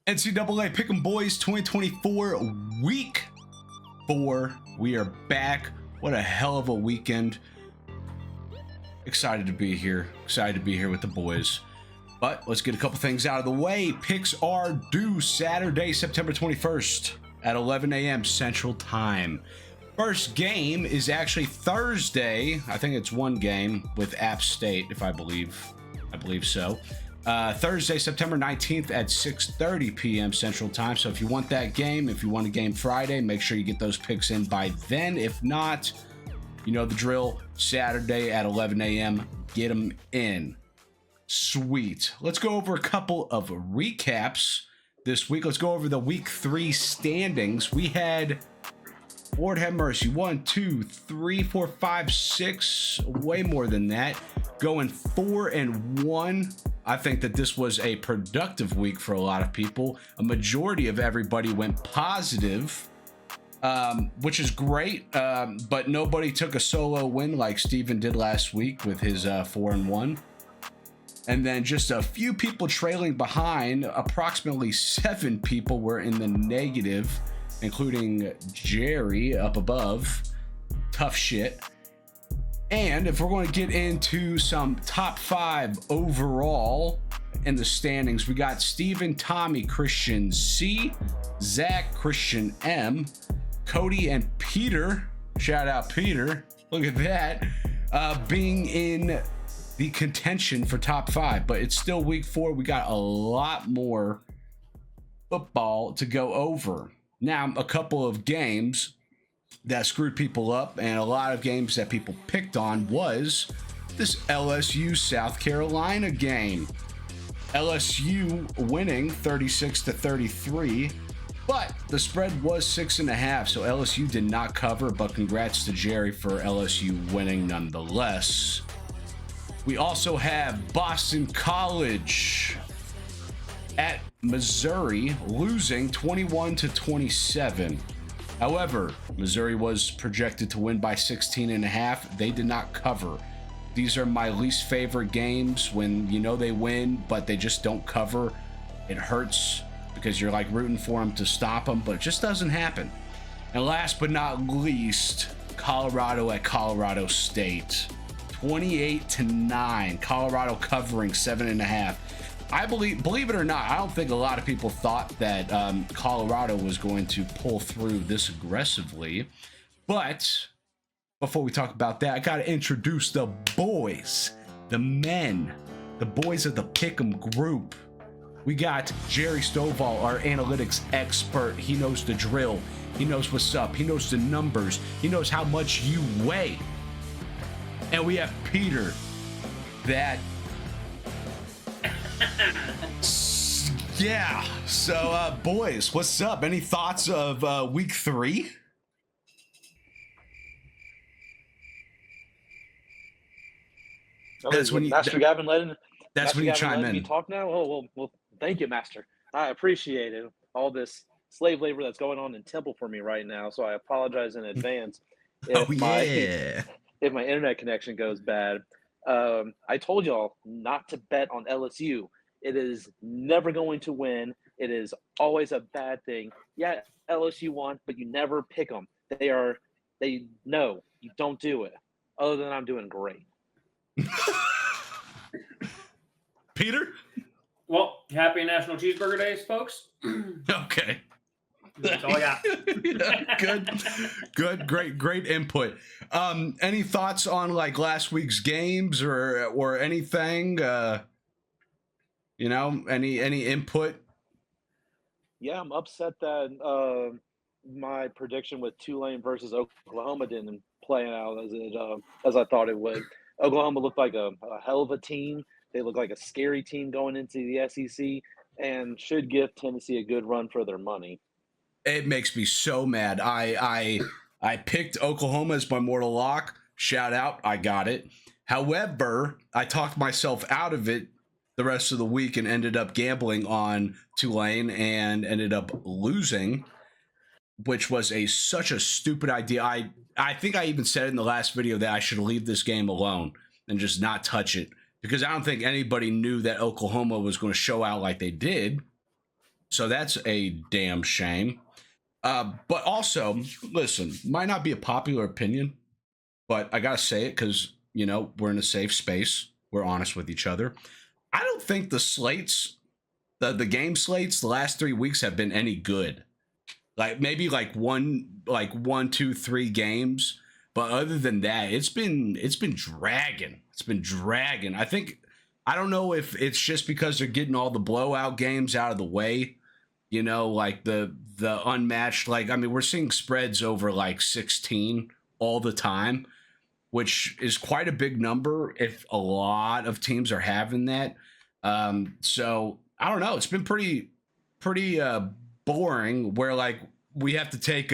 NCAA Pick'em Boys 2024 Week 4. We are back. What a hell of a weekend. Excited to be here. Excited to be here with the boys. But let's get a couple things out of the way. Picks are due Saturday, September 21st at 11 a.m. Central Time. First game is actually Thursday. I think it's one game with App State, if I believe so. Thursday, September 19th at 6:30 p.m. Central Time. So if you want that game, if you want a game Friday, make sure you get those picks in by then. If not, you know the drill. Saturday at 11 a.m. Get them in. Sweet. Let's go over a couple of recaps this week. Let's go over the week 3 standings. We had, Lord have mercy, 1, 2, 3, 4, 5, 6, way more than that, going 4-1. I think that this was a productive week for a lot of people. A majority of everybody went positive, which is great, but nobody took a solo win like Steven did last week with his 4-1. And then just a few people trailing behind. Approximately 7 people were in the negative, including Jerry up above. Tough shit. And if we're going to get into some top 5 overall in the standings, we got Steven, Tommy, Christian C, Zach, Christian M, Cody, and Peter. Shout out Peter. Look at that. Being in the contention for top 5. But it's still week 4. We got a lot more football to go over. Now, a couple of games that screwed people up and a lot of games that people picked on was this LSU South Carolina game. LSU winning 36-33, but the spread was 6.5, so LSU did not cover, but congrats to Jerry for LSU winning nonetheless. We also have Boston College at Missouri losing 21-27. However, Missouri was projected to win by 16.5. They did not cover. These are my least favorite games when you know they win, but they just don't cover. It hurts because you're like rooting for them to stop them, but it just doesn't happen. And last but not least, Colorado at Colorado State. 28-9. Colorado covering 7.5. I believe it or not, I don't think a lot of people thought that Colorado was going to pull through this aggressively. But before we talk about that, I got to introduce the boys, the men, the boys of the Pick'em group. We got Jerry Stovall, our analytics expert. He knows the drill. He knows what's up. He knows the numbers. He knows how much you weigh. And we have Peter, that... Yeah, so boys, what's up? Any thoughts of week 3? That's when you, Master Gavin letting that's when you chime in. Me talk now. Well, thank you, Master. I appreciate it. All this slave labor that's going on in Temple for me right now, so I apologize in advance if my internet connection goes bad. I told y'all not to bet on LSU. It is never going to win. It is always a bad thing. Yeah, LSU won, but you never pick them. No, you don't do it. Other than I'm doing great. Peter? Well, happy National Cheeseburger Days, folks. Okay. That's all I got. Yeah, good, great input. Any thoughts on like last week's games or anything? Any input? Yeah, I'm upset that my prediction with Tulane versus Oklahoma didn't play out as I thought it would. Oklahoma looked like a hell of a team. They look like a scary team going into the SEC and should give Tennessee a good run for their money. It makes me so mad. I picked Oklahoma as my mortal lock. Shout out, I got it. However, I talked myself out of it the rest of the week and ended up gambling on Tulane and ended up losing, which was such a stupid idea. I think I even said in the last video that I should leave this game alone and just not touch it, because I don't think anybody knew that Oklahoma was going to show out like they did. So that's a damn shame. But also, listen, might not be a popular opinion, but I gotta say it because we're in a safe space. We're honest with each other. I don't think the slates, the game slates, the last 3 weeks have been any good. Like maybe one, 2, 3 games, but other than that, it's been dragging. It's been dragging. I don't know if it's just because they're getting all the blowout games out of the way. Like the unmatched. Like I mean, we're seeing spreads over like 16 all the time, which is quite a big number if a lot of teams are having that. So I don't know. It's been pretty boring. Where like we have to take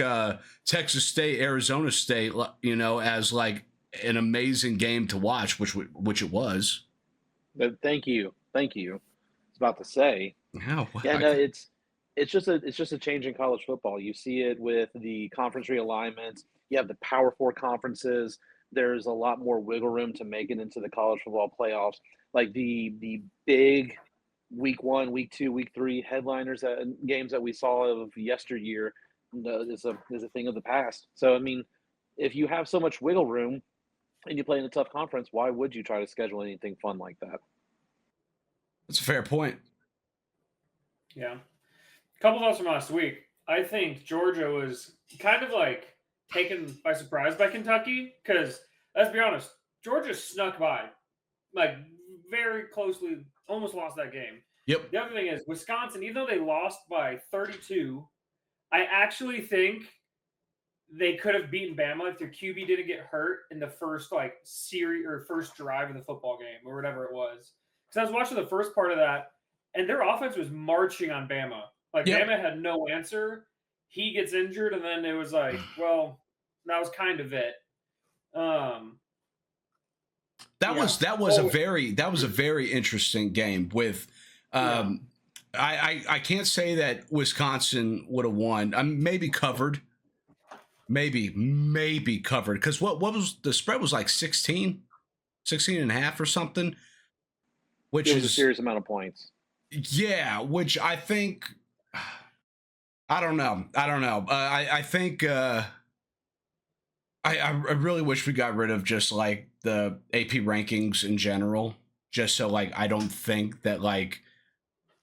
Texas State, Arizona State, as like an amazing game to watch, which it was. But thank you. I was about to say. How? Yeah, no, it's just a change in college football. You see it with the conference realignments. You have the Power Four conferences. There's a lot more wiggle room to make it into the college football playoffs. Like the big week 1, week 2, week 3 headliners games that we saw of yesteryear is a thing of the past. So I mean, if you have so much wiggle room and you play in a tough conference, why would you try to schedule anything fun like that? That's a fair point. Yeah. A couple thoughts from last week. I think Georgia was kind of like taken by surprise by Kentucky because, let's be honest, Georgia snuck by, like very closely, almost lost that game. Yep. The other thing is Wisconsin, even though they lost by 32, I actually think they could have beaten Bama if their QB didn't get hurt in the first series or first drive of the football game or whatever it was. Because I was watching the first part of that, and their offense was marching on Bama. Like Yep. Bama had no answer. He gets injured, and then it was like, well, that was kind of it. That was a very interesting game with I can't say that Wisconsin would have won. Maybe covered. Maybe covered because what was the spread was like 16 and a half or something, which It was is a serious amount of points. Yeah, which I think I don't know. I think I really wish we got rid of just like the AP rankings in general, just so like I don't think that like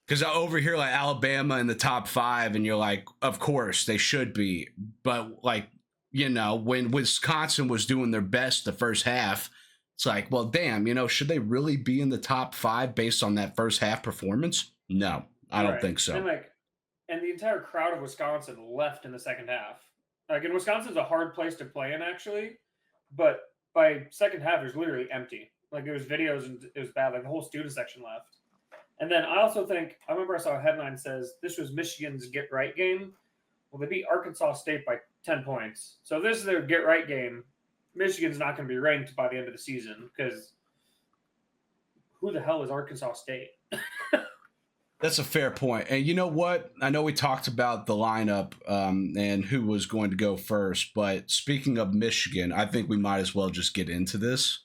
because over here like Alabama in the top 5, and you're like, of course they should be, but like when Wisconsin was doing their best the first half, it's like, well, damn, should they really be in the top 5 based on that first half performance? No, I don't think so. And the entire crowd of Wisconsin left in the second half. Like, and Wisconsin's a hard place to play in, actually. But by second half, it was literally empty. Like, there was videos, and it was bad. Like, the whole student section left. And then I also think, I remember I saw a headline says, this was Michigan's get-right game. Well, they beat Arkansas State by 10 points. So if this is their get-right game, Michigan's not going to be ranked by the end of the season because who the hell is Arkansas State? That's a fair point. And you know what? I know we talked about the lineup and who was going to go first, but speaking of Michigan, I think we might as well just get into this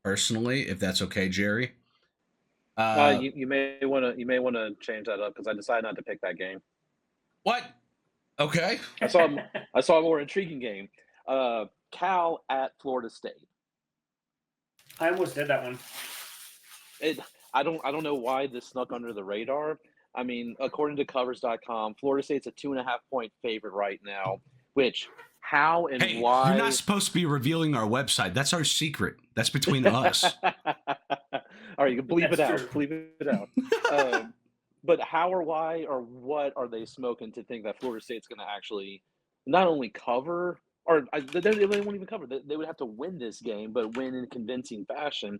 personally, if that's okay, Jerry. You may want to change that up because I decided not to pick that game. What? Okay. I saw a more intriguing game. Cal at Florida State. I almost did that one. I don't know why this snuck under the radar. I mean, according to covers.com, Florida State's a 2.5 point favorite right now, which how and why. You're not supposed to be revealing our website. That's our secret. That's between us. All right, you can bleep it out. Bleep it out. But how or why or what are they smoking to think that Florida State's going to actually not only cover, or they won't even cover. They would have to win this game, but win in convincing fashion.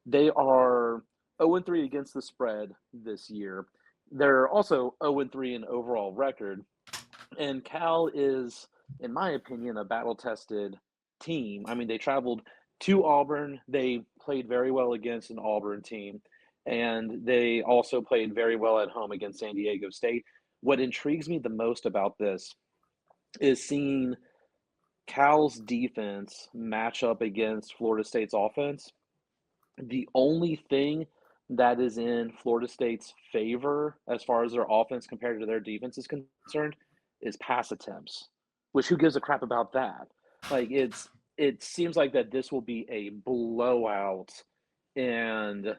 They are 0-3 against the spread this year. They're also 0-3 in overall record. And Cal is, in my opinion, a battle-tested team. I mean, they traveled to Auburn. They played very well against an Auburn team. And they also played very well at home against San Diego State. What intrigues me the most about this is seeing Cal's defense match up against Florida State's offense. The only thing that is in Florida State's favor as far as their offense compared to their defense is concerned is pass attempts. Which who gives a crap about that? Like it seems like that this will be a blowout and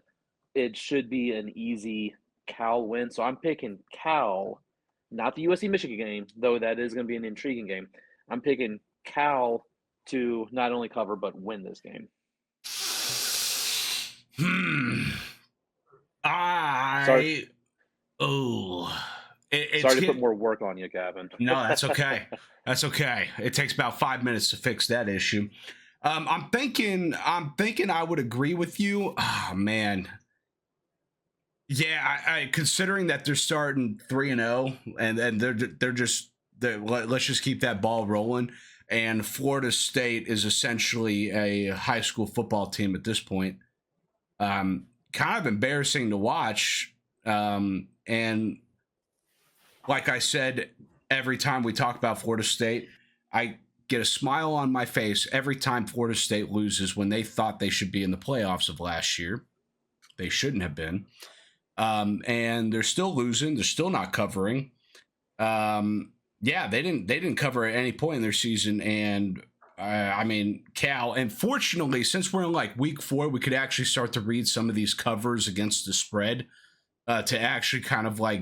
it should be an easy Cal win. So I'm picking Cal, not the USC Michigan game, though that is going to be an intriguing game. I'm picking Cal to not only cover but win this game. Sorry to put more work on you, Gavin. No, that's okay. That's okay. It takes about 5 minutes to fix that issue. I'm thinking I would agree with you. Oh man. Yeah, I considering that they're starting 3-0 and let's just keep that ball rolling. And Florida State is essentially a high school football team at this point. Kind of embarrassing to watch. And like I said, every time we talk about Florida State, I get a smile on my face every time Florida State loses when they thought they should be in the playoffs of last year. They shouldn't have been. And they're still losing. They're still not covering. Yeah, they didn't cover at any point in their season. And I mean, Cal, and fortunately, since we're in like week 4, we could actually start to read some of these covers against the spread to actually kind of like,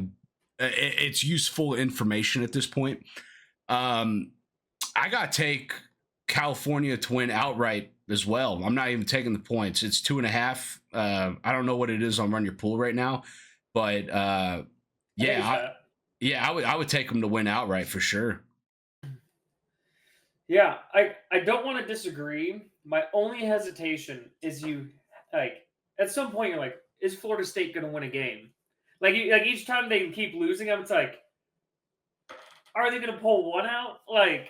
it's useful information at this point. I got to take California to win outright as well. I'm not even taking the points. It's 2.5. I don't know what it is on Run Your Pool right now, but yeah, I would take them to win outright for sure. Yeah, I don't want to disagree. My only hesitation is at some point you're like, is Florida State going to win a game? Like each time they keep losing them, it's like, are they going to pull one out? Like,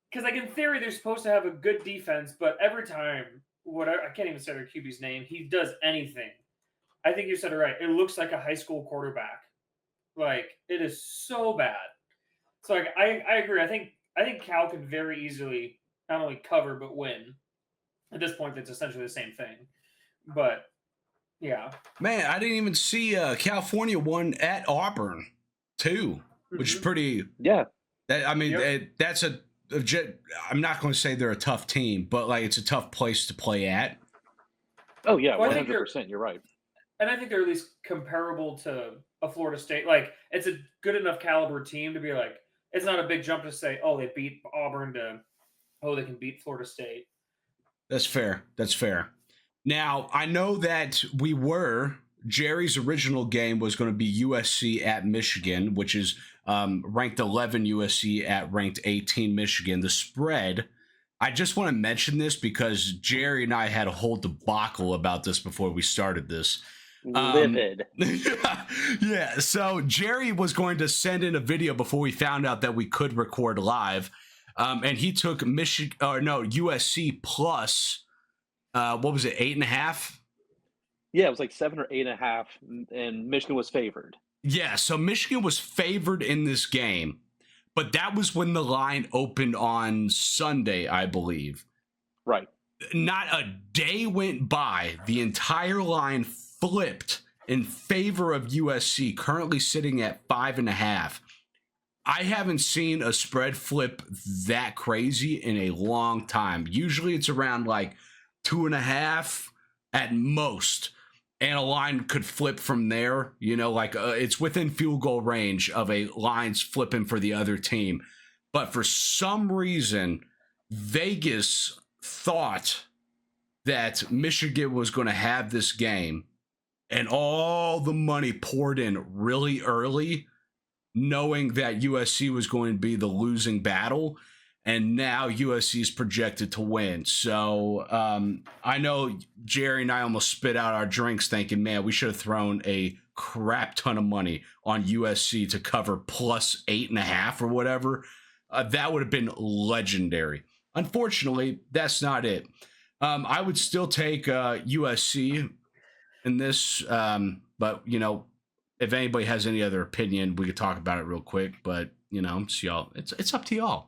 because like in theory they're supposed to have a good defense, but every time I can't even say their QB's name, he does anything. I think you said it right. It looks like a high school quarterback. Like it is so bad. So like I agree. I think Cal can very easily not only cover but win. At this point, it's essentially the same thing. But yeah, man, I didn't even see California won at Auburn too, which is pretty. Yeah, that's I'm not going to say they're a tough team, but like it's a tough place to play at. Oh yeah, 100%. You're right. And I think they're at least comparable to a Florida State. Like it's a good enough caliber team to be like, it's not a big jump to say, oh, they beat Auburn to, oh, they can beat Florida State. That's fair. That's fair. Now, I know that Jerry's original game was going to be USC at Michigan, which is ranked 11 USC at ranked 18 Michigan. The spread, I just want to mention this because Jerry and I had a whole debacle about this before we started this. Livid. Yeah, so Jerry was going to send in a video before we found out that we could record live, and he took USC plus what was it, 8.5? Yeah, it was like 7 or 8.5, and Michigan was favored. Yeah, so Michigan was favored in this game, but that was when the line opened on Sunday, I believe. Right. Not a day went by, the entire line flipped in favor of USC, currently sitting at 5.5. I haven't seen a spread flip that crazy in a long time. Usually it's around like 2.5 at most, and a line could flip from there. It's within field goal range of a line's flipping for the other team. But for some reason, Vegas thought that Michigan was going to have this game, and all the money poured in really early, knowing that USC was going to be the losing battle, and now USC is projected to win. So I know Jerry and I almost spit out our drinks thinking, man, we should have thrown a crap ton of money on USC to cover plus 8.5 or whatever. That would have been legendary. Unfortunately, that's not it. I would still take USC in this, but if anybody has any other opinion, we could talk about it real quick. But it's y'all. It's up to y'all.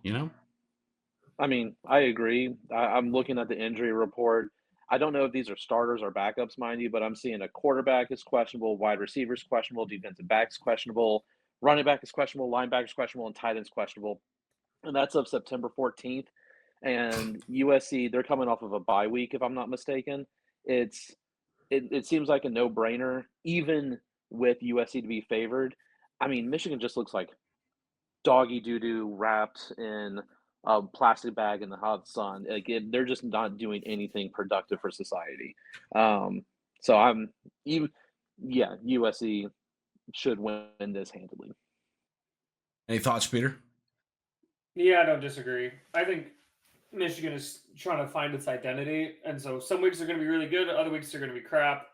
I mean, I agree. I'm looking at the injury report. I don't know if these are starters or backups, mind you, but I'm seeing a quarterback is questionable, wide receiver is questionable, defensive back is questionable, running back is questionable, linebacker is questionable, and tight end is questionable. And that's of September 14th. And USC, they're coming off of a bye week, if I'm not mistaken. It seems like a no-brainer, even with USC to be favored. I mean, Michigan just looks like doggy doo-doo wrapped in a plastic bag in the hot sun. Like they're just not doing anything productive for society. So yeah, USC should win this handily. Any thoughts, Peter? Yeah, I don't disagree. I think Michigan is trying to find its identity, and so some weeks are going to be really good, other weeks are going to be crap.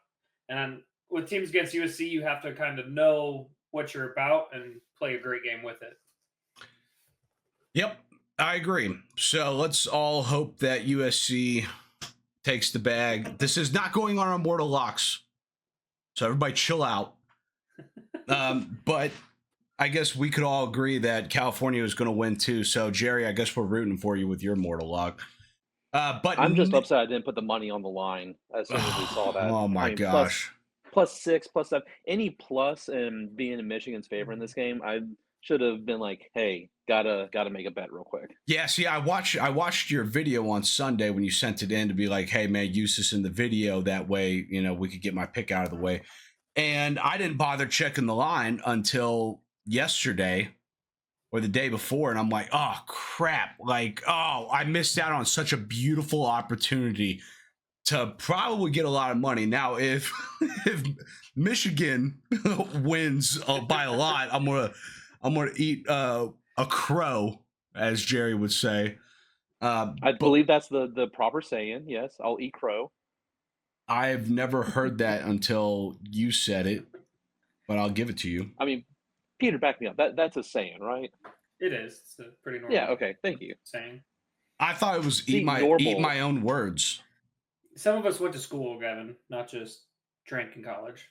And with teams against USC, you have to kind of know what you're about and play a great game with it. Yep, I agree. So let's all hope that USC takes the bag. This is not going on our mortal locks, so everybody chill out. But I guess we could all agree that California is going to win too. So Jerry, I guess we're rooting for you with your mortal lock. But I'm just upset I didn't put the money on the line as soon as we saw that. Oh my gosh. +6, +7, any plus and being in Michigan's favor in this game, I should have been like, hey, gotta make a bet real quick. Yeah, see, I watched your video on Sunday when you sent it in to be like, hey man, use this in the video, that way, we could get my pick out of the way. And I didn't bother checking the line until yesterday or the day before, and I'm like, oh crap, I missed out on such a beautiful opportunity to probably get a lot of money. Now if Michigan wins by a lot, I'm gonna eat a crow, as Jerry would say. I believe that's the proper saying. Yes, I'll eat crow. I've never heard that until you said it, but I'll give it to you. I mean, Peter, back me up. That's a saying, right? It is. It's a pretty normal. Yeah. Okay. Thank you. Saying. I thought it was eat my own words. Some of us went to school, Gavin, not just drank in college.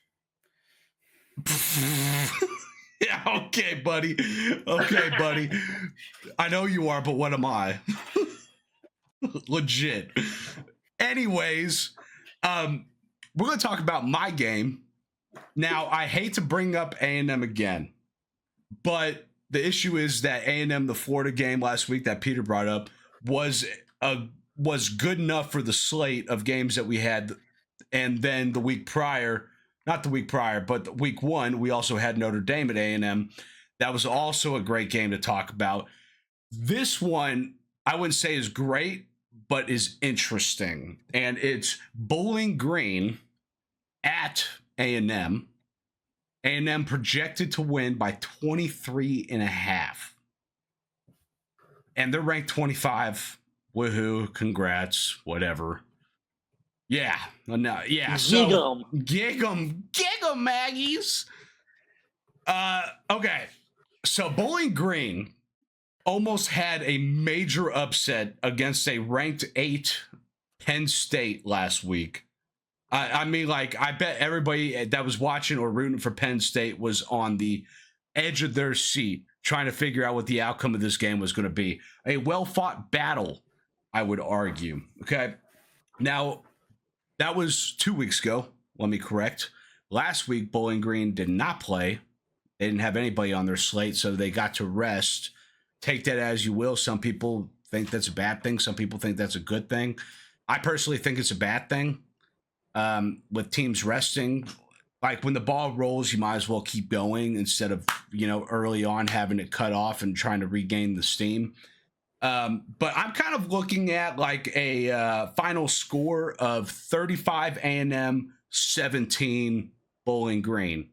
Yeah, okay, buddy. Okay, buddy. I know you are, but what am I? Legit. Anyways, we're going to talk about my game. Now, I hate to bring up A&M again, but the issue is that A&M, the Florida game last week that Peter brought up, was good enough for the slate of games that we had. And then the week prior, not the week prior, but week 1, we also had Notre Dame at A&M. That was also a great game to talk about. This one, I wouldn't say is great, but is interesting. And it's Bowling Green at A&M. A&M projected to win by 23.5. And they're ranked 25. Woohoo, congrats, whatever. Yeah, no, yeah. So gig 'em, Maggies. Okay, so Bowling Green almost had a major upset against a ranked 8 Penn State last week. I mean, I bet everybody that was watching or rooting for Penn State was on the edge of their seat trying to figure out what the outcome of this game was going to be. A well-fought battle, I would argue. Okay, now that was 2 weeks ago. Let me correct. Last week, Bowling Green did not play. They didn't have anybody on their slate, so they got to rest. Take that as you will. Some people think that's a bad thing. Some people think that's a good thing. I personally think it's a bad thing. With teams resting, like when the ball rolls, you might as well keep going instead of, early on having it cut off and trying to regain the steam. But I'm kind of looking at like a final score of 35 A&M, 17 Bowling Green,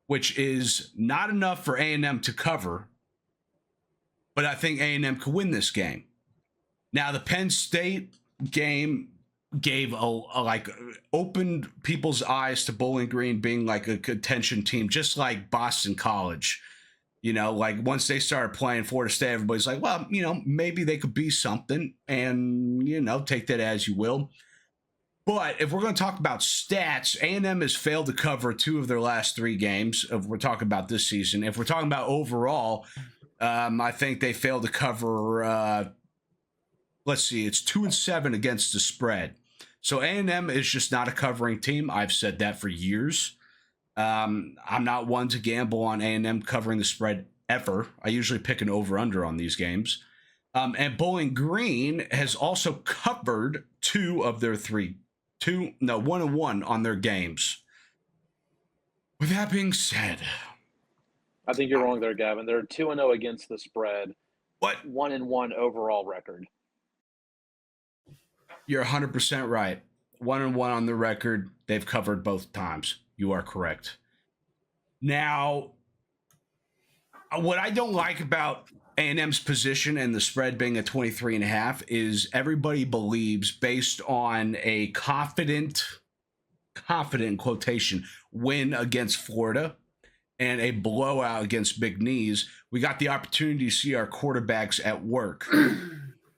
which is not enough for A&M to cover. But I think A&M could win this game. Now, the Penn State game gave opened people's eyes to Bowling Green being like a contention team, just like Boston College. Once they started playing Florida State, everybody's like, well, maybe they could be something, and, take that as you will. But if we're going to talk about stats, A&M has failed to cover 2 of their last 3 games. If we're talking about this season, if we're talking about overall, I think they failed to cover, let's see, it's 2-7 against the spread. So A&M is just not a covering team. I've said that for years. I'm not one to gamble on A&M covering the spread ever. I usually pick an over-under on these games. And Bowling Green has also covered 1-1 on their games. With that being said, I think you're wrong there, Gavin. They're 2-0 against the spread. What? 1-1 overall record. You're 100% right. 1-1 on the record. They've covered both times. You are correct. Now, what I don't like about A&M's position and the spread being at 23.5 is everybody believes, based on a confident quotation win against Florida and a blowout against McNeese, we got the opportunity to see our quarterbacks at work.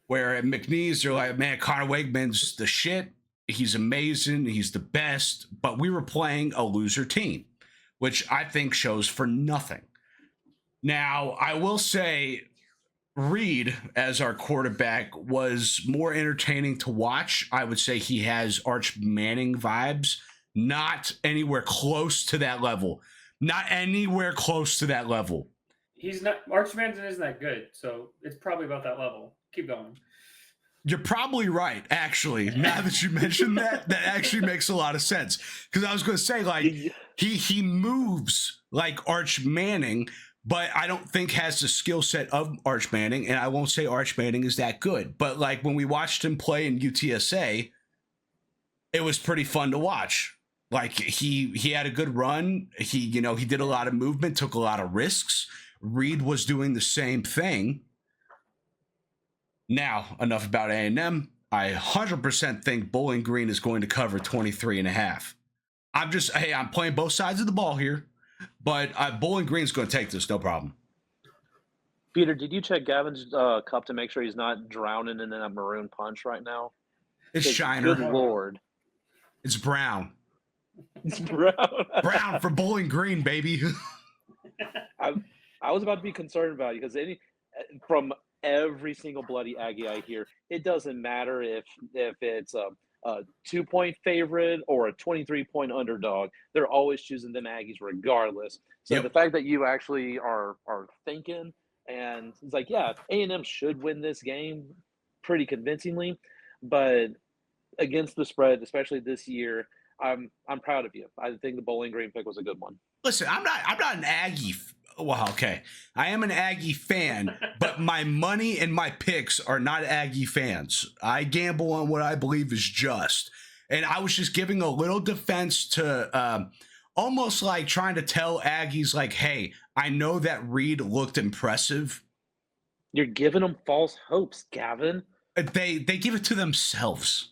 Where at McNeese, they're like, man, Connor Wegman's the shit. He's amazing. He's the best. But we were playing a loser team, which I think shows for nothing. Now, I will say Reed as our quarterback was more entertaining to watch. I would say he has Arch Manning vibes, not anywhere close to that level. Not anywhere close to that level. He's not, Arch Manning isn't that good, so it's probably about that level. Keep going. You're probably right, actually. Now that you mentioned that, that actually makes a lot of sense. Because I was going to say, like, he moves like Arch Manning, but I don't think has the skill set of Arch Manning, and I won't say Arch Manning is that good. But like when we watched him play in UTSA, it was pretty fun to watch. Like he had a good run. He did a lot of movement, took a lot of risks. Reed was doing the same thing. Now, enough about A&M. I 100% think Bowling Green is going to cover 23.5. I'm playing both sides of the ball here, but Bowling Green's going to take this, no problem. Peter, did you check Gavin's cup to make sure he's not drowning in that maroon punch right now? It's Shiner. Good Lord. It's brown. It's brown. Brown for Bowling Green, baby. I was about to be concerned about you because from every single bloody Aggie I hear, it doesn't matter if it's a 2-point favorite or a 23-point underdog. They're always choosing them Aggies regardless. So The fact that you actually are thinking, and it's like, yeah, A&M should win this game pretty convincingly, but against the spread, especially this year, I'm proud of you. I think the Bowling Green pick was a good one. Listen, I'm not an Aggie. Well, okay, I am an Aggie fan, but my money and my picks are not Aggie fans. I gamble on what I believe is just, and I was just giving a little defense to almost like trying to tell Aggies, like, hey, I know that Reed looked impressive. You're giving them false hopes, Gavin. They give it to themselves.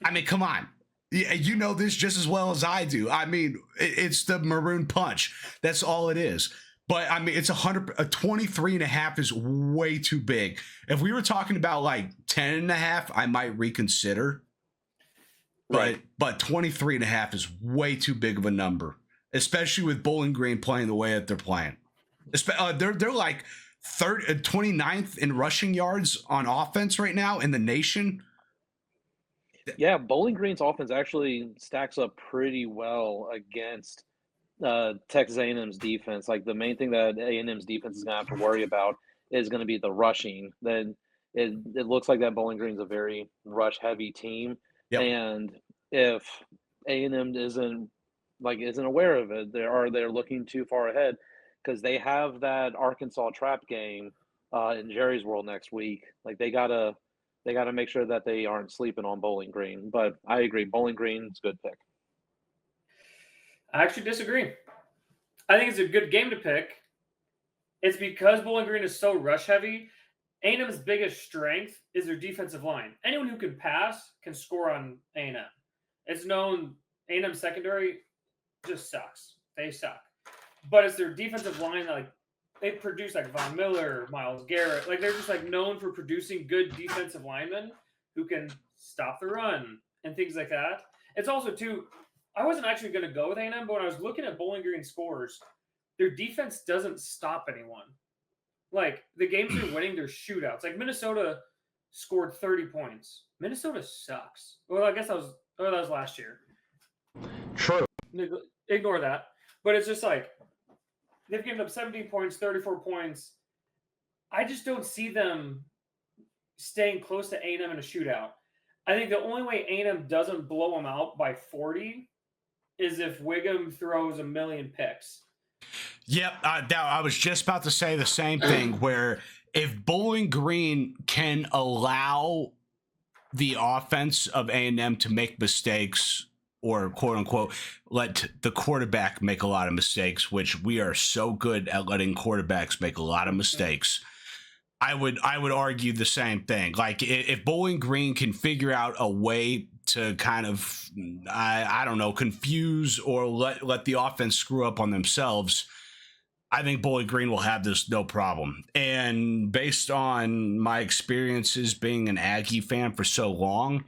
I mean, come on. You know this just as well as I do. I mean, it's the maroon punch. That's all it is. But I mean, it's 23.5 is way too big. If we were talking about like 10.5, I might reconsider. Right. But 23.5 is way too big of a number, especially with Bowling Green playing the way that they're playing. They're like 29th in rushing yards on offense right now in the nation. Yeah, Bowling Green's offense actually stacks up pretty well against Texas A&M's defense. Like the main thing that A&M's defense is going to have to worry about is going to be the rushing. Then it looks like that Bowling Green's a very rush-heavy team, and if A&M isn't aware of it, they're looking too far ahead because they have that Arkansas trap game in Jerry's World next week. Like they gotta make sure that they aren't sleeping on Bowling Green. But I agree, Bowling Green's a good pick. I actually disagree. I think it's a good game to pick. It's because Bowling Green is so rush heavy. A&M's biggest strength is their defensive line. Anyone who can pass can score on A&M. It's known A&M secondary just sucks. They suck. But it's their defensive line that they produce like Von Miller, Myles Garrett. Like they're just like known for producing good defensive linemen who can stop the run and things like that. It's also too, I wasn't actually going to go with A&M, but when I was looking at Bowling Green scores, their defense doesn't stop anyone. Like the games they're winning, they're shootouts. Like Minnesota scored 30 points. Minnesota sucks. Well, I guess that was last year. True. Ignore that. But it's just like they've given up 17 points, 34 points. I just don't see them staying close to A&M in a shootout. I think the only way A&M doesn't blow them out by 40 is if Wiggum throws a million picks. Yep, I was just about to say the same thing, where if Bowling Green can allow the offense of A&M to make mistakes, or quote unquote let the quarterback make a lot of mistakes, which we are so good at letting quarterbacks make a lot of mistakes, I would argue the same thing. Like if Bowling Green can figure out a way to kind of I don't know, confuse or let the offense screw up on themselves, I think Bowling Green will have this no problem. And based on my experiences being an Aggie fan for so long,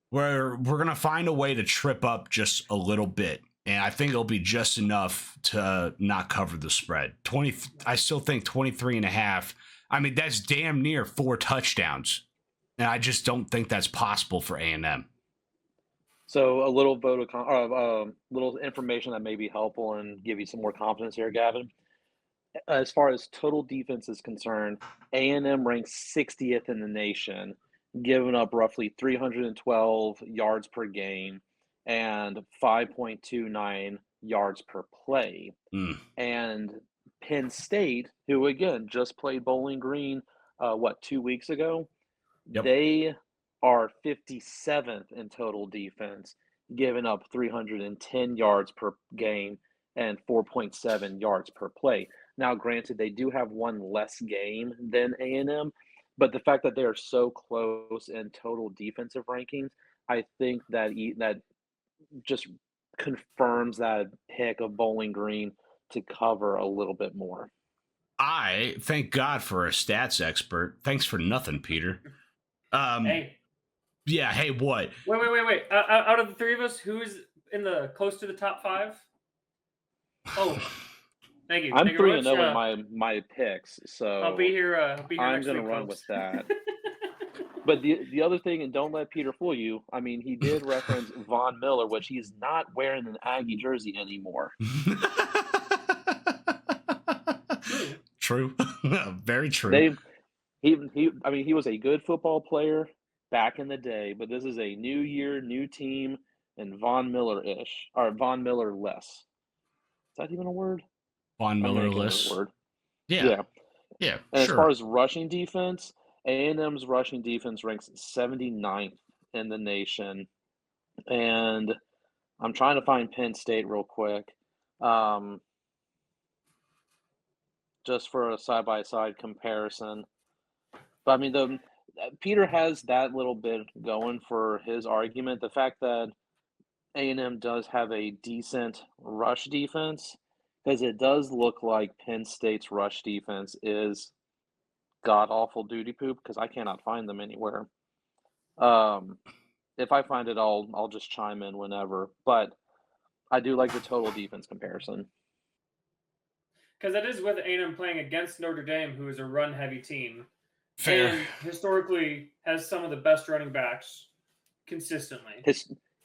we're gonna find a way to trip up just a little bit. And I think it'll be just enough to not cover the spread. I still think 23.5. I mean, that's damn near 4 touchdowns. And I just don't think that's possible for A&M. So a little little information that may be helpful and give you some more confidence here, Gavin. As far as total defense is concerned, A&M ranks 60th in the nation, giving up roughly 312 yards per game and 5.29 yards per play. And Penn State, who again just played Bowling Green, 2 weeks ago? Yep. They are 57th in total defense, giving up 310 yards per game and 4.7 yards per play. Now, granted, they do have one less game than A&M, but the fact that they are so close in total defensive rankings, I think that just confirms that pick of Bowling Green to cover a little bit more. I thank God for a stats expert. Thanks for nothing, Peter. Hey. Yeah. Hey, what? Wait. Out of the three of us, who's in the close to the top 5? Oh, thank you. I'm 3-0 in my picks, so I'll be here. I'm going to run with that. But the other thing, and don't let Peter fool you, I mean, he did reference Von Miller, which he's not wearing an Aggie jersey anymore. True. Very true. He was a good football player back in the day, but this is a new year, new team, and Von Miller-ish, or Von Miller-less. Is that even a word? Von Miller-less. Yeah. And as far as rushing defense, A&M's rushing defense ranks 79th in the nation. And I'm trying to find Penn State real quick. Just for a side-by-side comparison. But I mean, Peter has that little bit going for his argument. The fact that A&M does have a decent rush defense, because it does look like Penn State's rush defense is god-awful duty poop, because I cannot find them anywhere. If I find it, I'll just chime in whenever. But I do like the total defense comparison. Because that is with A&M playing against Notre Dame, who is a run-heavy team. Fair. And historically has some of the best running backs consistently.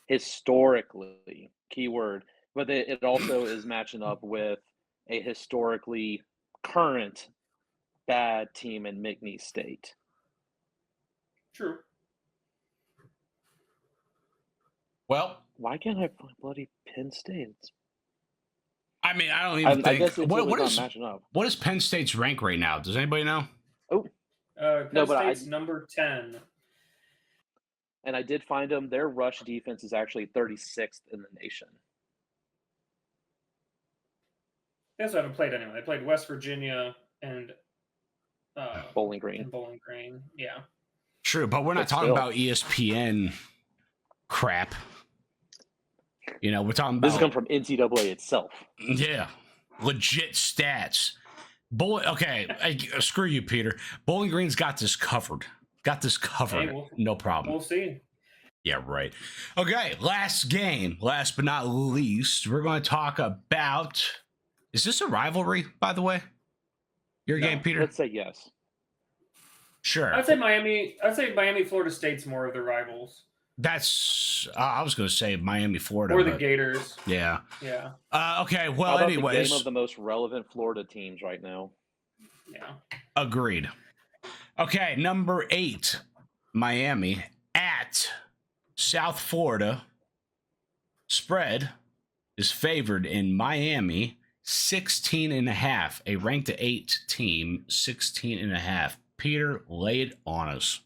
Historically, keyword. But it also is matching up with a historically current bad team in McNeese State. True. Well, why can't I find bloody Penn State? I mean, I don't even think. I guess it's what is matching up. What is Penn State's rank right now? Does anybody know? Oh, Penn State's number 10. And I did find them. Their rush defense is actually 36th in the nation. That's what I played anyway. I played West Virginia and Bowling Green. Yeah. True, but we're not talking about ESPN crap. You know, we're talking about... This has come from NCAA itself. Yeah. Legit stats. Screw you, Peter. Bowling Green's got this covered. Hey, no problem. We'll see. Yeah, right. Okay, last game. Last but not least, we're going to talk about... Is this a rivalry, by the way? Your game, Peter? Let's say yes. Sure. I'd say Miami, Florida State's more of the rivals. That's I was going to say Miami, Florida, or the Gators. Yeah. Yeah. Okay. Well, How about anyways, the game of the most relevant Florida teams right now. Yeah. Agreed. Okay, number 8, Miami at South Florida. Spread is favored in Miami 16.5. A ranked 8 team, 16.5. Peter, lay it on us.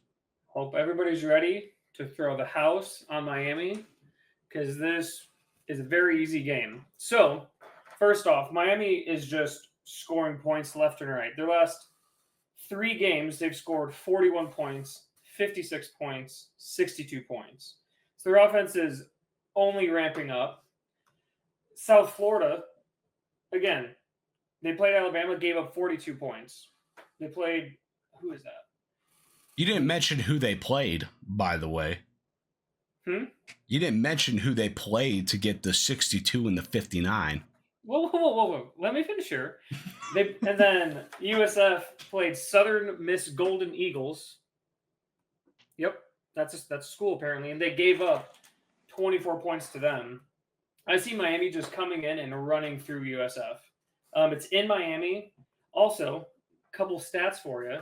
Hope everybody's ready to throw the house on Miami because this is a very easy game. So, first off, Miami is just scoring points left and right. Their last 3 games, they've scored 41 points, 56 points, 62 points. So their offense is only ramping up. South Florida, again, they played Alabama, gave up 42 points. They played, who is that? You didn't mention who they played, by the way. You didn't mention who they played to get the 62 and the 59. Whoa. Let me finish here. And then USF played Southern Miss Golden Eagles. Yep, that's a school apparently, and they gave up 24 points to them. I see Miami just coming in and running through USF. It's in Miami. Also, a couple stats for you.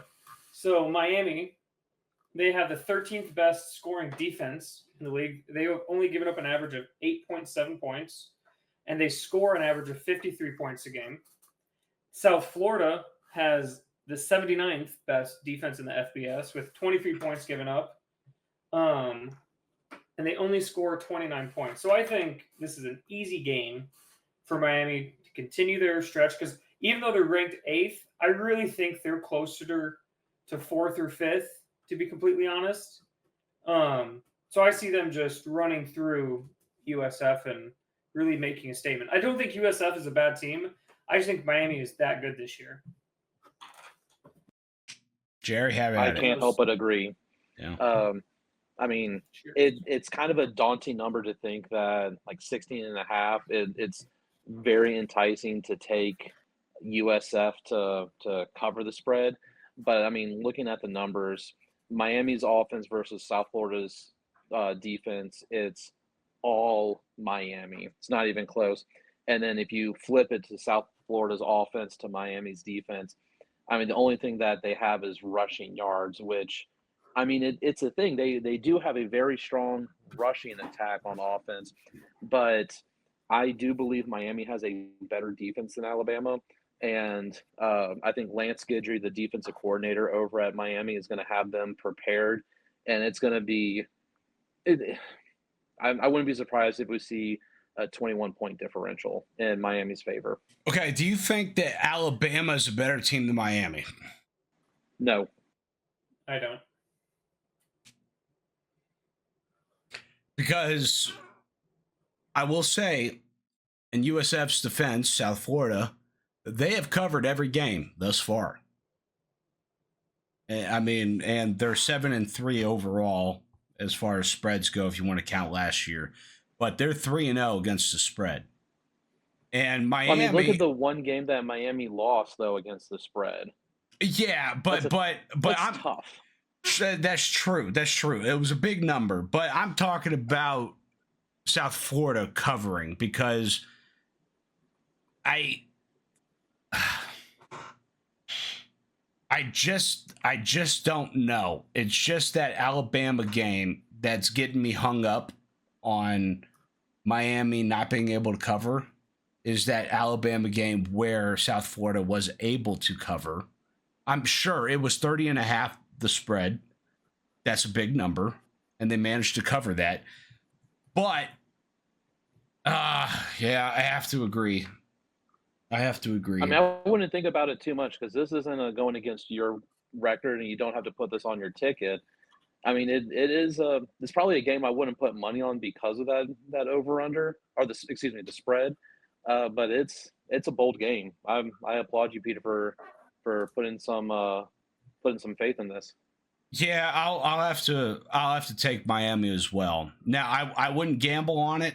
So Miami, they have the 13th best scoring defense in the league. They have only given up an average of 8.7 points, and they score an average of 53 points a game. South Florida has the 79th best defense in the FBS with 23 points given up. And they only score 29 points. So I think this is an easy game for Miami to continue their stretch because even though they're ranked 8th, I really think they're closer to 4th or 5th, to be completely honest. So I see them just running through USF and really making a statement. I don't think USF is a bad team. I just think Miami is that good this year. Jerry, I can't help but agree. Yeah. I mean, it's kind of a daunting number to think that like 16.5, it's very enticing to take USF to cover the spread. But I mean, looking at the numbers, Miami's offense versus South Florida's defense, it's all Miami. It's not even close. And then if you flip it to South Florida's offense to Miami's defense, I mean, the only thing that they have is rushing yards, which, I mean, it's a thing. They do have a very strong rushing attack on offense, but I do believe Miami has a better defense than Alabama. And I think Lance Guidry, the defensive coordinator over at Miami, is going to have them prepared. And it's going to be I wouldn't be surprised if we see a 21-point differential in Miami's favor. Okay, do you think that Alabama is a better team than Miami? No. I don't. Because I will say, in USF's defense, South Florida, they have covered every game thus far. I mean, and they're 7-3 overall as far as spreads go, if you want to count last year. But they're 3-0 against the spread. And Miami. I mean, look at the one game that Miami lost though against the spread. Yeah, but that's tough. That's true. That's true. It was a big number, but I'm talking about South Florida covering because I just don't know. It's just that Alabama game that's getting me hung up on Miami not being able to cover. Is that Alabama game where South Florida was able to cover. I'm sure it was 30.5 the spread. That's a big number, and they managed to cover that. But yeah, I have to agree. I mean, I wouldn't think about it too much because this isn't going against your record, and you don't have to put this on your ticket. I mean, it's probably a game I wouldn't put money on because of that over under or the spread. But it's a bold game. I applaud you, Peter, for putting some faith in this. Yeah, I'll have to take Miami as well. Now I wouldn't gamble on it,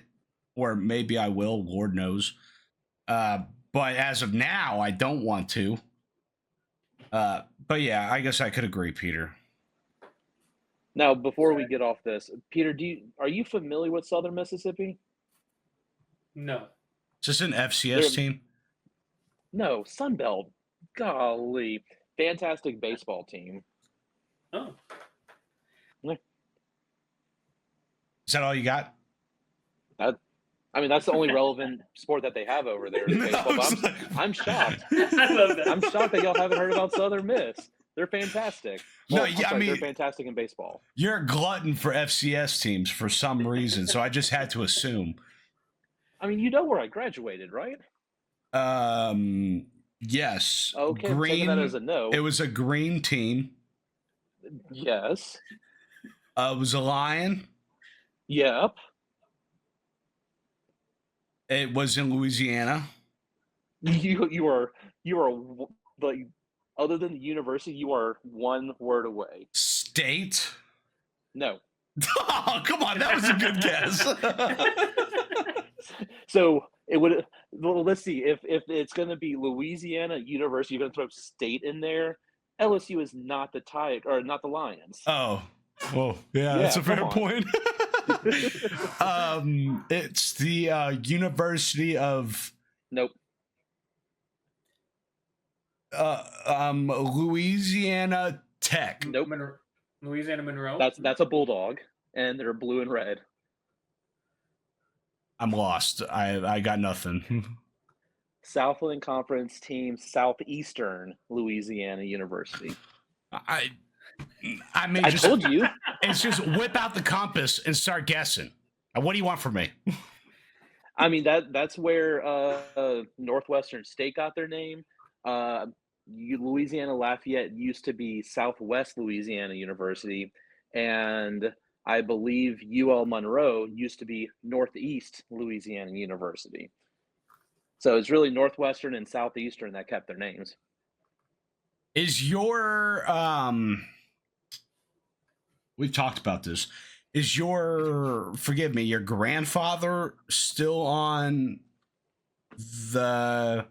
or maybe I will. Lord knows. But as of now, I don't want to. But yeah, I guess I could agree, Peter. Now, before we get off this, Peter, are you familiar with Southern Mississippi? No. Is this an FCS team? No, Sunbelt. Golly, fantastic baseball team. Oh. Yeah. Is that all you got? That's the only relevant sport that they have over there. Is baseball. I'm shocked. I love that. I'm shocked that y'all haven't heard about Southern Miss. They're fantastic. Well, I mean, they're fantastic in baseball. You're a glutton for FCS teams for some reason, so I just had to assume. I mean, you know where I graduated, right? Yes. Okay, I'm taking that as a no. It was a green team. Yes. It was a Lion. Yep. It was in Louisiana. You are like, other than the university, you are one word away. State. No. Oh, come on, that was a good guess. So it would. Well, let's see. If it's going to be Louisiana University, you're going to throw state in there. LSU is not the Tiger or not the Lions. Oh, yeah, that's a fair point. It's the University of. Nope. Louisiana Tech. Nope. Louisiana Monroe. That's a Bulldog, and they're blue and red. I'm lost. I got nothing. Southland Conference team, Southeastern Louisiana University. I told you. It's just whip out the compass and start guessing. What do you want from me? I mean, that's where Northwestern State got their name. Louisiana Lafayette used to be Southwest Louisiana University, and I believe UL Monroe used to be Northeast Louisiana University. So it's really Northwestern and Southeastern that kept their names. Is your we've talked about this. Is your grandfather still on the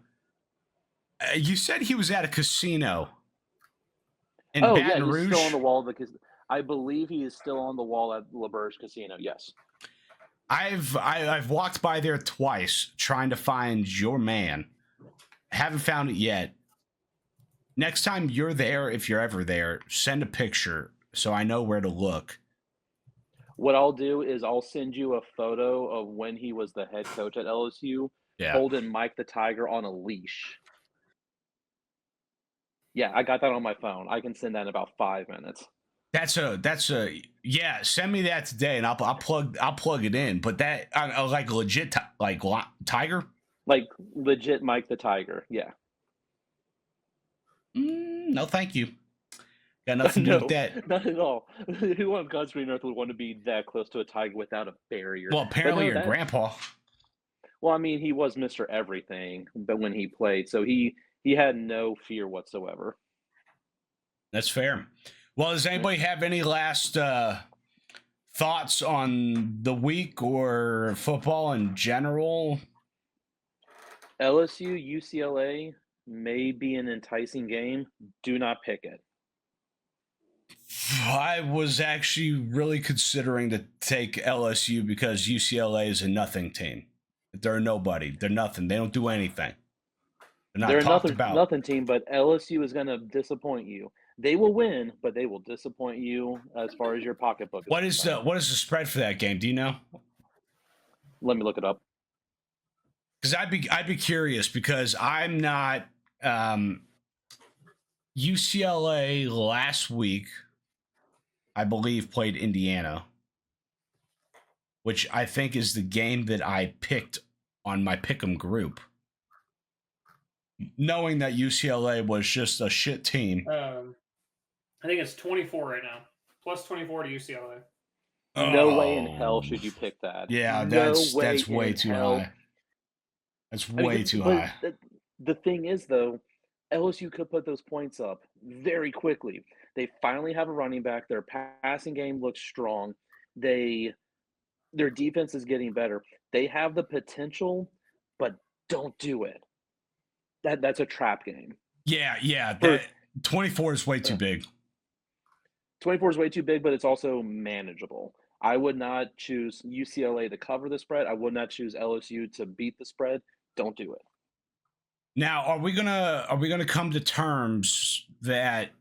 you said he was at a casino in Baton Rouge? He's still on the wall because I believe he is still on the wall at LaBerge Casino. Yes. I've walked by there twice trying to find your man. Haven't found it yet. Next time you're there, if you're ever there, send a picture so I know where to look. What I'll do is I'll send you a photo of when he was the head coach at LSU, holding Mike the Tiger on a leash. Yeah, I got that on my phone. I can send that in about 5 minutes. That's a yeah. Send me that today, and I'll plug it in. But that like legit tiger, like legit Mike the Tiger. Yeah. No, thank you. Got nothing to do with that. Not at all. Who on God's green earth would want to be that close to a tiger without a barrier? Well, apparently your grandpa. Well, I mean, he was Mr. Everything, but when he played, so he had no fear whatsoever. That's fair. Well, does anybody have any last thoughts on the week or football in general? LSU, UCLA may be an enticing game. Do not pick it. I was actually really considering to take LSU because UCLA is a nothing team. They're a nobody. They're nothing. They don't do anything. They're a nothing team, but LSU is going to disappoint you. They will win, but they will disappoint you as far as your pocketbook. What is the spread for that game? Do you know? Let me look it up. Because I'd be curious because I'm not. UCLA last week, I believe, played Indiana, which I think is the game that I picked on my Pick'em group, knowing that UCLA was just a shit team. I think it's 24 right now, plus 24 to UCLA. No way in hell should you pick that. Yeah, that's way too high. That's way too high. The thing is, though, LSU could put those points up very quickly. They finally have a running back. Their passing game looks strong. Their defense is getting better. They have the potential, but don't do it. That's a trap game. Yeah. 24 is way too big. 24 is way too big, but it's also manageable. I would not choose UCLA to cover the spread. I would not choose LSU to beat the spread. Don't do it. Now, are we gonna come to terms that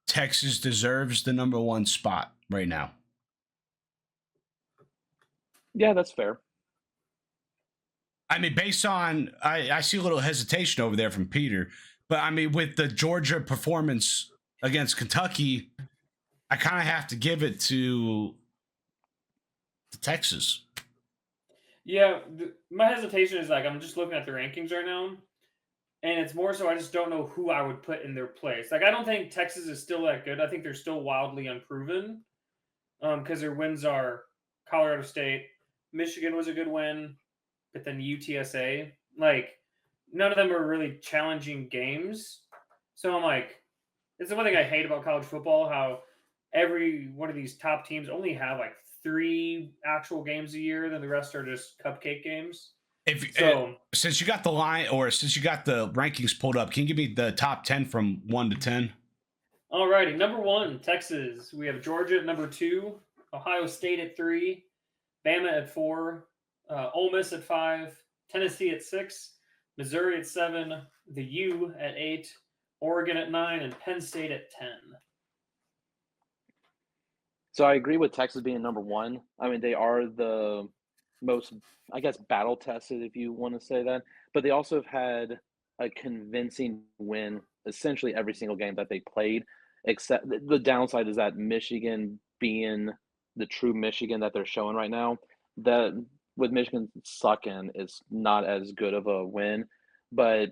Texas deserves the number one spot right now? Yeah, that's fair. I mean, based on I see a little hesitation over there from Peter, but I mean, with the Georgia performance against Kentucky, I kind of have to give it to Texas. Yeah, my hesitation is like I'm just looking at the rankings right now, and it's more so I just don't know who I would put in their place. Like I don't think Texas is still that good. I think they're still wildly unproven because their wins are Colorado State, Michigan was a good win, but then UTSA. Like none of them are really challenging games. So I'm like, it's the one thing I hate about college football, how every one of these top teams only have like 3 actual games a year, then the rest are just cupcake games. Since you got the line or since you got the rankings pulled up, can you give me the top 10 from 1 to 10? Alrighty, number 1, Texas. We have Georgia at number 2, Ohio State at 3, Bama at 4, Ole Miss at 5, Tennessee at 6, Missouri at 7, the U at 8, Oregon at 9, and Penn State at 10. So I agree with Texas being number 1. I mean, they are the most, I guess, battle tested, if you want to say that. But they also have had a convincing win essentially every single game that they played. Except the downside is that Michigan being the true Michigan that they're showing right now, that with Michigan sucking is not as good of a win. But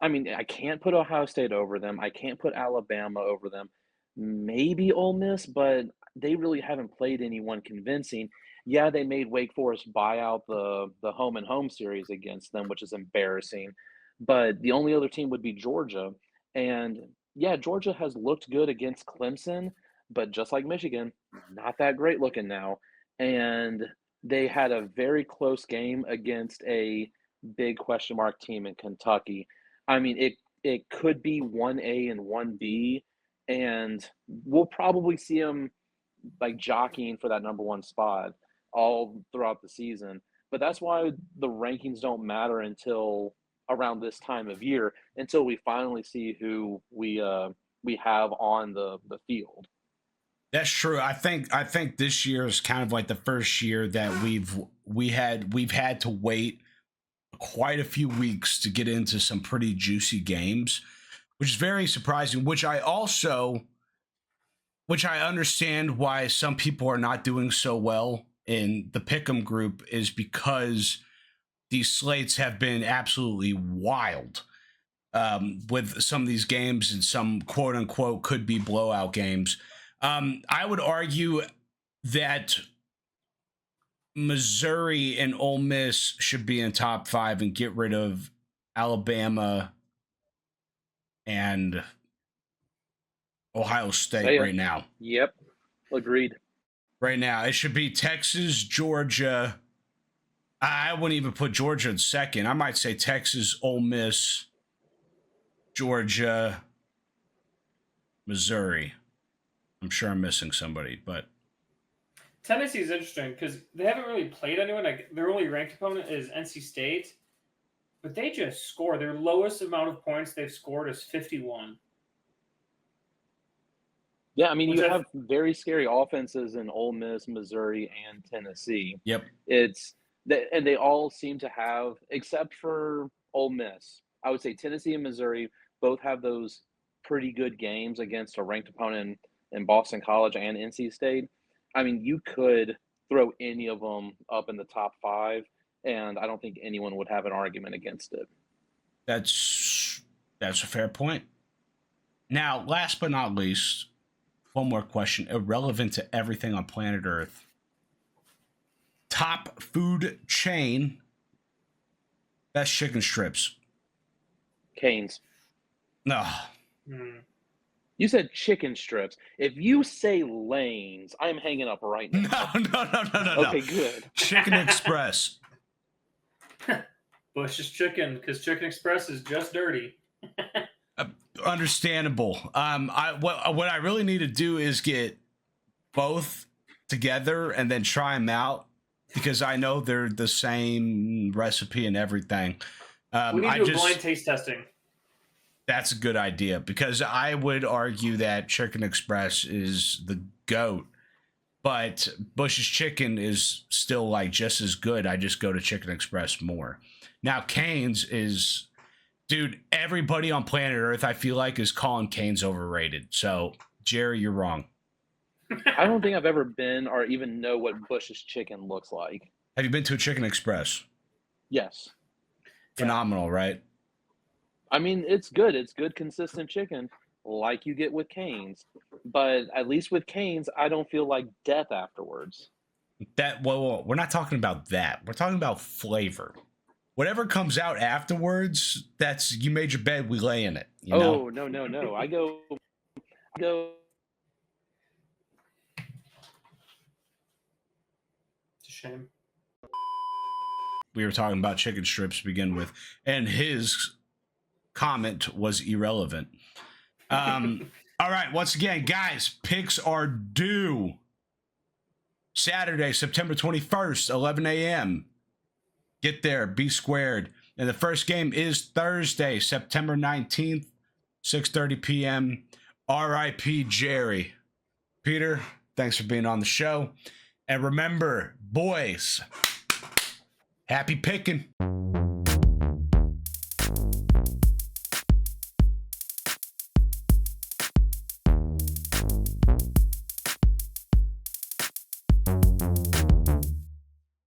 I mean, I can't put Ohio State over them. I can't put Alabama over them. Maybe Ole Miss, but they really haven't played anyone convincing. Yeah, they made Wake Forest buy out the home and home series against them, which is embarrassing. But the only other team would be Georgia. And yeah, Georgia has looked good against Clemson, but just like Michigan, not that great looking now. And they had a very close game against a big question mark team in Kentucky. I mean, it could be 1A and 1B, and we'll probably see them like jockeying for that number 1 spot all throughout the season. But that's why the rankings don't matter until around this time of year, until we finally see who we have on the field. That's true. I think this year is kind of like the first year that we've had to wait quite a few weeks to get into some pretty juicy games, which is very surprising, which I understand why some people are not doing so well in the Pick'em group is because these slates have been absolutely wild with some of these games and some quote unquote could be blowout games. I would argue that Missouri and Ole Miss should be in top 5 and get rid of Alabama and Ohio State right now. Yep. Agreed. Right now. It should be Texas, Georgia. I wouldn't even put Georgia in second. I might say Texas, Ole Miss, Georgia, Missouri. I'm sure I'm missing somebody, but Tennessee is interesting because they haven't really played anyone. Like their only ranked opponent is NC State, but they just score. Their lowest amount of points they've scored is 51. Yeah, I mean, you have very scary offenses in Ole Miss, Missouri, and Tennessee. Yep. And they all seem to have, except for Ole Miss, I would say Tennessee and Missouri both have those pretty good games against a ranked opponent in Boston College and NC State. I mean, you could throw any of them up in the top 5, and I don't think anyone would have an argument against it. That's a fair point. Now, last but not least, one more question, irrelevant to everything on planet Earth. Top food chain, best chicken strips. Cane's. No. You said chicken strips. If you say Lane's, I'm hanging up right now. No. Okay, good. Chicken Express. Bush's Chicken, because Chicken Express is just dirty. understandable. What I really need to do is get both together and then try them out, because I know they're the same recipe and everything. We need to do blind taste testing. That's a good idea, because I would argue that Chicken Express is the GOAT, but Bush's Chicken is still like just as good. I just go to Chicken Express more. Now, Cane's is, dude, everybody on planet Earth, I feel like, is calling Cane's overrated. So, Jerry, you're wrong. I don't think I've ever been or even know what Bush's Chicken looks like. Have you been to a Chicken Express? Yes. Phenomenal, right? I mean, it's good. It's good, consistent chicken like you get with Cane's. But at least with Cane's, I don't feel like death afterwards. Well, we're not talking about that. We're talking about flavor. Whatever comes out afterwards, that's, you made your bed, we lay in it. You know? No. I go. It's a shame. We were talking about chicken strips to begin with, and his comment was irrelevant. All right, once again, guys, picks are due Saturday, September 21st, 11 a.m. Get there, be squared. And the first game is Thursday, September 19th, 6:30 p.m. R.I.P. Jerry. Peter, thanks for being on the show. And remember, boys, happy picking.